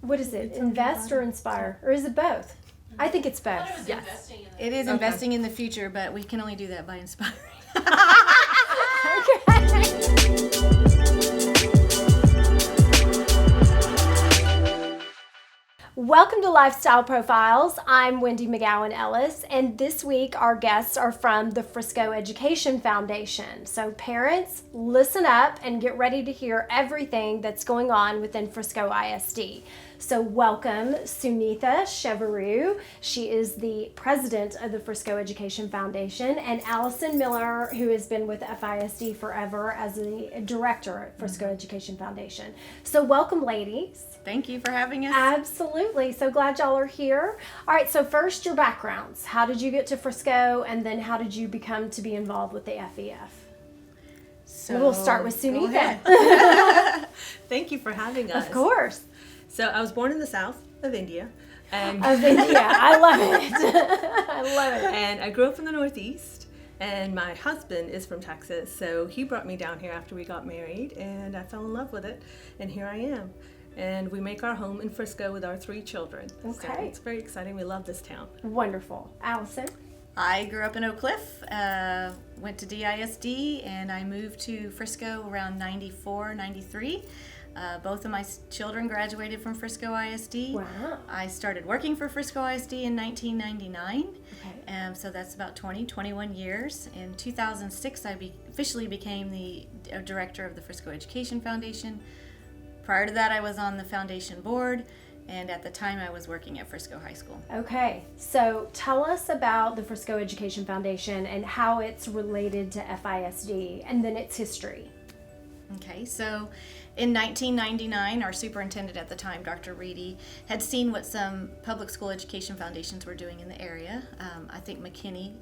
What is it? Invest or inspire? Or is it both? I think it's both. Yes. It is investing in the future, but we can only do that by inspiring. Welcome to Lifestyle Profiles. I'm Wendy McGowan Ellis, and this week our guests are from the Frisco Education Foundation. So parents, listen up and get ready to hear everything that's going on within Frisco ISD. So welcome Sunitha Cheruvu. She is the president of the Frisco Education Foundation, and Allison Miller, who has been with FISD forever as the director at Frisco Education Foundation. So welcome, ladies. Thank you for having us. Absolutely. So glad y'all are here. All right, so first your backgrounds. How did you get to Frisco, and then how did you become to be involved with the FEF? So we'll start with Sunitha. Thank you for having us. Of course. So I was born in the south of India. And I love it. I love it. And I grew up in the Northeast, and my husband is from Texas, so he brought me down here after we got married, and I fell in love with it, and here I am. And we make our home in Frisco with our 3 children. Okay. So it's very exciting. We love this town. Wonderful. Allison? I grew up in Oak Cliff, went to DISD, and I moved to Frisco around 94, 93. Both of my children graduated from Frisco ISD. Wow. I started working for Frisco ISD in 1999. Okay. So that's about 21 years. In 2006, I officially became the director of the Frisco Education Foundation. Prior to that, I was on the foundation board, and at the time I was working at Frisco High School. Okay, so tell us about the Frisco Education Foundation and how it's related to FISD, and then its history. Okay, so in 1999, our superintendent at the time, Dr. Reedy, had seen what some public school education foundations were doing in the area. I think McKinney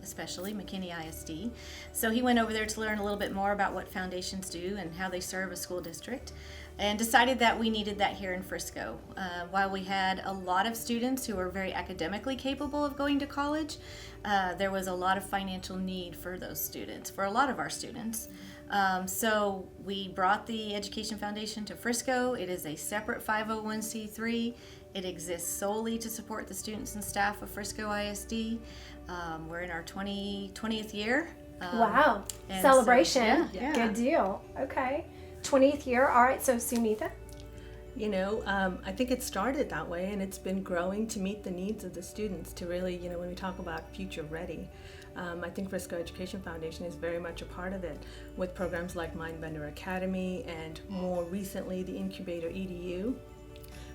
ISD. So he went over there to learn a little bit more about what foundations do and how they serve a school district, and decided that we needed that here in Frisco. While we had a lot of students who were very academically capable of going to college, there was a lot of financial need for those students, for a lot of our students. So we brought the Education Foundation to Frisco. It is a separate 501c3. It exists solely to support the students and staff of Frisco ISD. We're in our 20th year. Wow, celebration. So, yeah. Good deal. Okay, 20th year. All right, so Sunitha? You know, I think it started that way, and it's been growing to meet the needs of the students to really, when we talk about future ready. I think Frisco Education Foundation is very much a part of it, with programs like Mindbender Academy and more recently the Incubator EDU,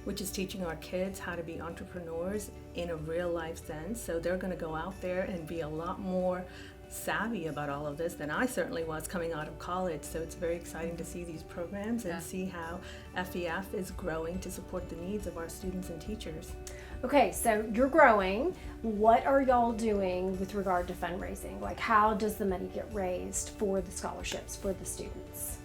which is teaching our kids how to be entrepreneurs in a real life sense. So they're going to go out there and be a lot more savvy about all of this than I certainly was coming out of college. So it's very exciting to see these programs and see how FEF is growing to support the needs of our students and teachers. Okay, so you're growing. What are y'all doing with regard to fundraising? Like, how does the money get raised for the scholarships for the students?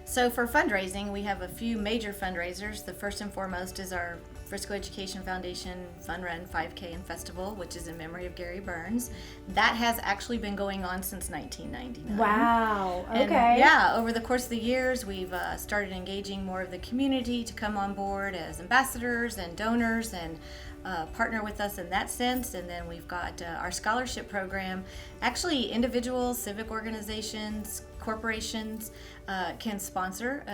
So for fundraising, we have a few major fundraisers. The first and foremost is our Frisco Education Foundation Fun Run 5K and Festival, which is in memory of Gary Burns. That has actually been going on since 1999. Wow, okay. And over the course of the years, we've started engaging more of the community to come on board as ambassadors and donors and partner with us in that sense. And then we've got our scholarship program. Actually, individuals, civic organizations, corporations can sponsor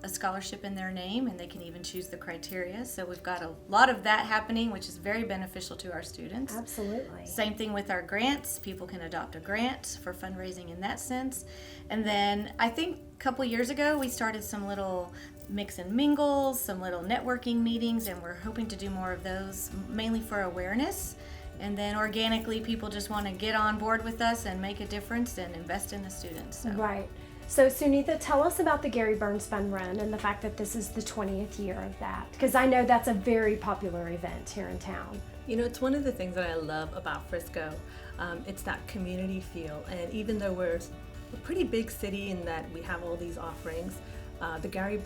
a scholarship in their name, and they can even choose the criteria. So we've got a lot of that happening, which is very beneficial to our students. Absolutely. Same thing with our grants. People can adopt a grant for fundraising in that sense. And then I think a couple years ago, we started some little mix and mingles, some little networking meetings, and we're hoping to do more of those, mainly for awareness. And then organically, people just want to get on board with us and make a difference and invest in the students. So. Right. So Sunitha, tell us about the Gary Burns Fun Run and the fact that this is the 20th year of that, because I know that's a very popular event here in town. You know, it's one of the things that I love about Frisco. It's that community feel, and even though we're a pretty big city in that we have all these offerings, The Gary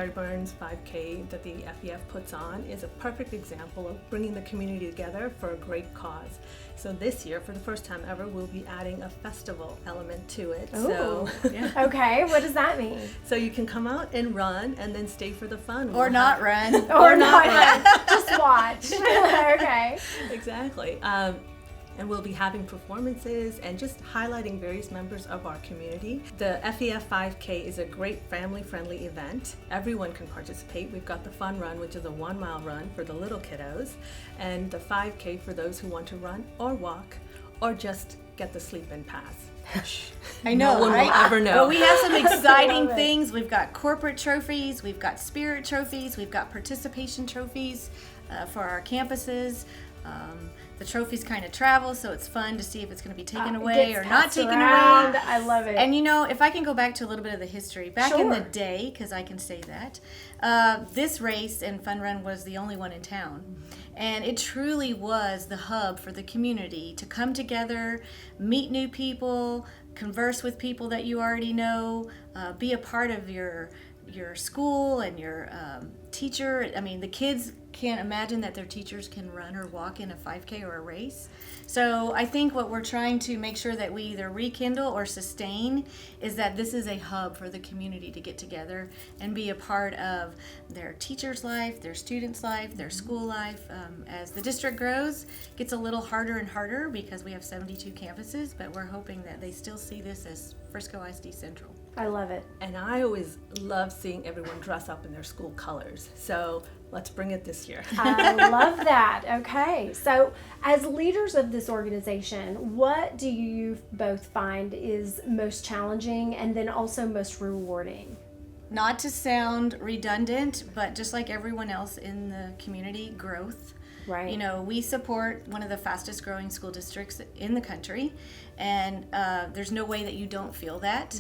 Burns 5K that the FEF puts on is a perfect example of bringing the community together for a great cause. So this year, for the first time ever, we'll be adding a festival element to it. Ooh. So, yeah. Okay, what does that mean? So you can come out and run and then stay for the fun. Or not run. Or not run. Just watch. Okay. Exactly. And we'll be having performances and just highlighting various members of our community. The FEF 5K is a great family-friendly event. Everyone can participate. We've got the fun run, which is a 1-mile run for the little kiddos, and the 5K for those who want to run or walk or just get the sleep-in pass. I know, no one right? will ever know. Well, we have some exciting things. We've got corporate trophies, we've got spirit trophies, we've got participation trophies for our campuses. The trophies kind of travel, so it's fun to see if it's going to be taken away or not taken away. I love it. And you know, if I can go back to a little bit of the history, back in the Sure. day, because I can say that, this race and fun run was the only one in town. And it truly was the hub for the community to come together, meet new people, converse with people that you already know, be a part of your school and your teacher. I mean, the kids can't imagine that their teachers can run or walk in a 5K or a race. So I think what we're trying to make sure that we either rekindle or sustain is that this is a hub for the community to get together and be a part of their teacher's life, their students' life, their school life. As the district grows, it gets a little harder and harder because we have 72 campuses, but we're hoping that they still see this as Frisco ISD Central. I love it. And I always love seeing everyone dress up in their school colors. So let's bring it this year. I love that. Okay. So, as leaders of this organization, what do you both find is most challenging and then also most rewarding? Not to sound redundant, but just like everyone else in the community, growth. Right. You know, we support one of the fastest growing school districts in the country, and there's no way that you don't feel that.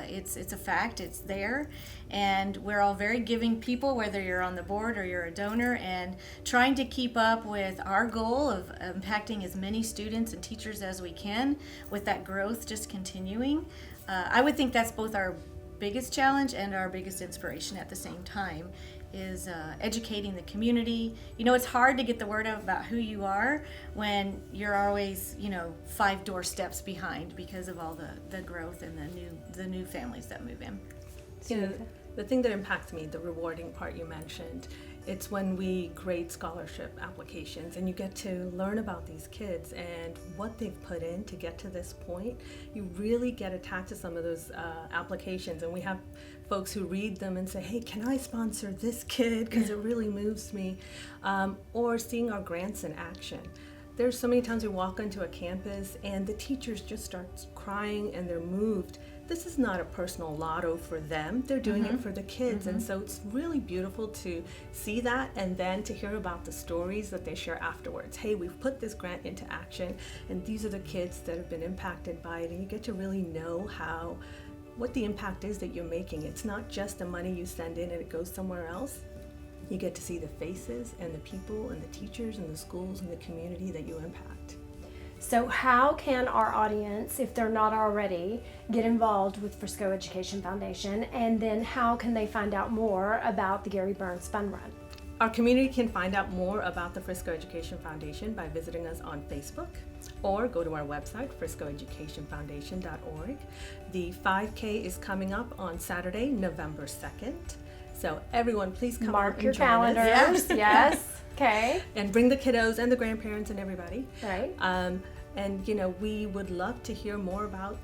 It's a fact, it's there, and we're all very giving people, whether you're on the board or you're a donor, and trying to keep up with our goal of impacting as many students and teachers as we can with that growth just continuing. I would think that's both our biggest challenge and our biggest inspiration at the same time, is educating the community. You know, it's hard to get the word out about who you are when you're always, 5 doorsteps behind because of all the growth and the new families that move in. You know, the thing that impacts me, the rewarding part you mentioned, it's when we grade scholarship applications and you get to learn about these kids and what they've put in to get to this point. You really get attached to some of those applications, and we have folks who read them and say, hey, can I sponsor this kid because it really moves me, or seeing our grants in action. There's so many times we walk onto a campus and the teachers just start crying and they're moved. This is not a personal lotto for them. They're doing it for the kids. And so it's really beautiful to see that and then to hear about the stories that they share afterwards. Hey, we've put this grant into action and these are the kids that have been impacted by it. And you get to really know what the impact is that you're making. It's not just the money you send in and it goes somewhere else. You get to see the faces and the people and the teachers and the schools and the community that you impact. So how can our audience, if they're not already, get involved with Frisco Education Foundation, and then how can they find out more about the Gary Burns Fun Run? Our community can find out more about the Frisco Education Foundation by visiting us on Facebook or go to our website, friscoeducationfoundation.org. The 5K is coming up on Saturday, November 2nd. So everyone, please come Mark out and your join calendars. us. Yes. Okay. And bring the kiddos and the grandparents and everybody. Right. And we would love to hear more about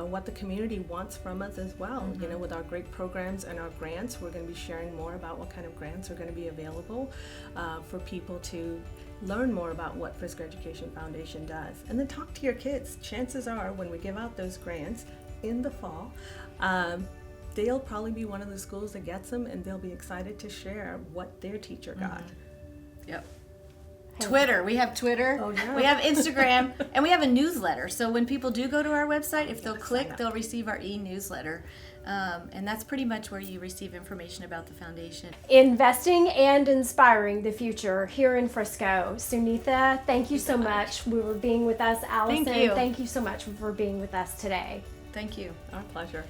what the community wants from us as well. With our great programs and our grants, we're going to be sharing more about what kind of grants are going to be available for people to learn more about what Frisco Education Foundation does. And then talk to your kids. Chances are when we give out those grants in the fall, they'll probably be one of the schools that gets them, and they'll be excited to share what their teacher got. Yep. Twitter. We have Twitter. Oh, yeah. We have Instagram, and we have a newsletter. So when people do go to our website, if they'll click, they'll receive our e-newsletter. And that's pretty much where you receive information about the foundation. Investing and inspiring the future here in Frisco. Sunitha, thank you so much for being with us. Allison, Thank you. Thank you so much for being with us today. Thank you. Our pleasure.